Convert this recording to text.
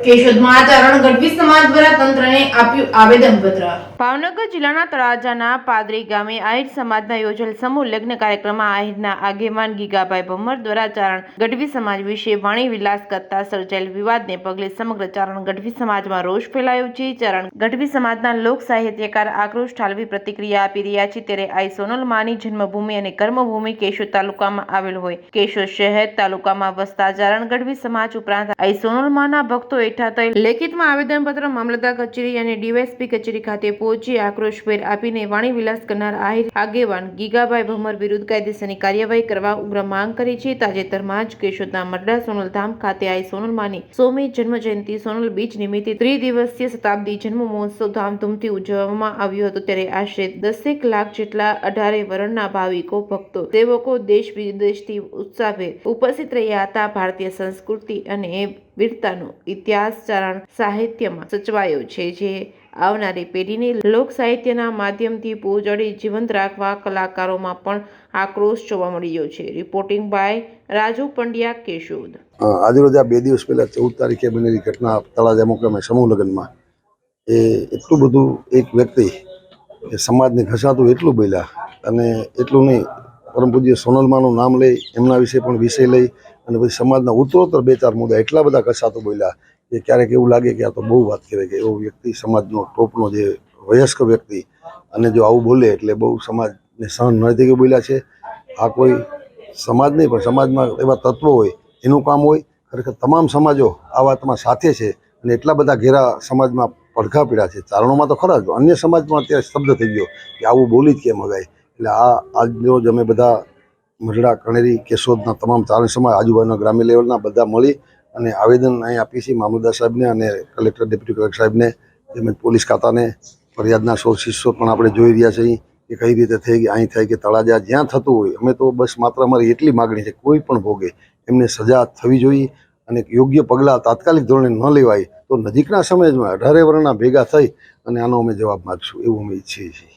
કેશોદમાં ચારણ ગઢવી સમાજ દ્વારા તંત્રને આપ્યું આવેદનપત્ર। ભાવનગર જિલ્લાના તળાજાના પાદરી ગામે આહિર સમાજના યોજેલ સમૂહ લગ્ન કાર્યક્રમમાં આહિરના આગેવાન ગીગાભાઈ ભમર દ્વારા ચારણ ગઢવી સમાજ વિશે વાણી વિલાસ કરતા સર્જાયેલ વિવાદને પગલે સમગ્ર ચારણ ગઢવી સમાજમાં રોષ ફેલાયો છે। ચારણ ગઢવી સમાજના લોક સાહિત્યકાર આક્રોશ ઠાલવી પ્રતિક્રિયા આપી રહ્યા છે। ત્યારે આઈ સોનલ માની જન્મભૂમિ અને કર્મભૂમિ કેશોદ તાલુકામાં આવેલ હોય કેશોદ શહેર તાલુકામાં વસતા ચારણ ગઢવી સમાજ ઉપરાંત આઈ સોનલ માના ભક્તો લેખિતમાં આવેદનપત્ર મામલતદાર કચેરી અને ડીવાયએસપી કચેરી ખાતે પહોંચી આક્રોશભેર આપીને વાણી વિલાસ કરનાર આહિર આગેવાન ગીગાભાઈ ભમર વિરુદ્ધ કાયદેસરની કાર્યવાહી કરવા ઉગ્ર માંગ કરી છે। તાજેતરમાં જ કેશોદના મરડા સોનલ ધામ ખાતે આઈ સોનલ માની 100મી જન્મ જયંતિ સોનલ બીજ નિમિત્તે ત્રિદિવસીય શતાબ્દી જન્મ મહોત્સવ ધામધૂમથી ઉજવવામાં આવ્યો હતો। ત્યારે આશરે 10 લાખ જેટલા 18 વર્ણના ભાવિકો ભક્તો સેવકો દેશ વિદેશથી ઉત્સાહભેર ઉપસ્થિત રહ્યા હતા। ભારતીય સંસ્કૃતિ અને વીરતાનો ઇતિહાસ ચારણ સાહિત્યમાં સચવાયો છે, જે આવનારી પેઢીને લોક સાહિત્યના માધ્યમથી પૂજડી જીવંત રાખવા કલાકારોમાં પણ આક્રોશ જોવા મળ્યો છે। Reporting by Raju Pandya, Keshod. આજરોજ આ 2 દિવસ પહેલા 14 તારીખે બનેલી ઘટના તળાજા મુકામે સમૂહ લગ્નમાં એ એટલું બધું એક વ્યક્તિ કે સમાજને ઘસાતું એટલું બોલ્યા અને એટલું નહીં, પરમ પૂજ્ય સોનલમાનું નામ લઈ એમના વિશે પણ વિષય લઈ અને પછી સમાજના ઉત્તરોત્તર 2-4 મુદ્દા એટલા બધા ઘસાતું બોલ્યા કે ક્યારેક એવું લાગે કે આ તો બહુ વાત કહેવાય કે એવો વ્યક્તિ સમાજનો ટોપનો જે વયસ્ક વ્યક્તિ અને જો આવું બોલે એટલે બહુ સમાજને સહન ન થઈ બોલ્યા છે। આ કોઈ સમાજ નહીં પણ સમાજમાં એવા તત્વો હોય એનું કામ હોય। ખરેખર તમામ સમાજો આ વાતમાં સાથે છે અને એટલા બધા ઘેરા સમાજમાં પડઘા પીડ્યા છે। ચારણોમાં તો ખરા જ, અન્ય સમાજમાં અત્યારે શબ્દ થઈ ગયો કે આવું બોલી જ કેમ હગાય। એટલે આજનો જ અમે બધા મરડા કણેરી કેશોદના તમામ ચારણ સમાજ આજુબાજુના ગ્રામ્ય લેવલના બધા મળી અને આવેદન અહીં આપીએ છીએ મામલતદાર સાહેબને અને કલેક્ટર ડેપ્યુટી કલેક્ટર સાહેબને તેમજ પોલીસ ખાતાને। ફરિયાદના સોર્સિસો પણ આપણે જોઈ રહ્યા છીએ કે કઈ રીતે થઈ ગઈ અહીં થાય કે તળાજા જ્યાં થતું હોય અમે તો બસ માત્ર અમારી એટલી માગણી છે કોઈ પણ ભોગે એમને સજા થવી જોઈએ અને યોગ્ય પગલાં તાત્કાલિક ધોરણે ન લેવાય તો નજીકના સમયમાં 18 વર્ણના ભેગા થઈ અને આનો અમે જવાબ માગીશું એવું અમે ઈચ્છીએ છીએ।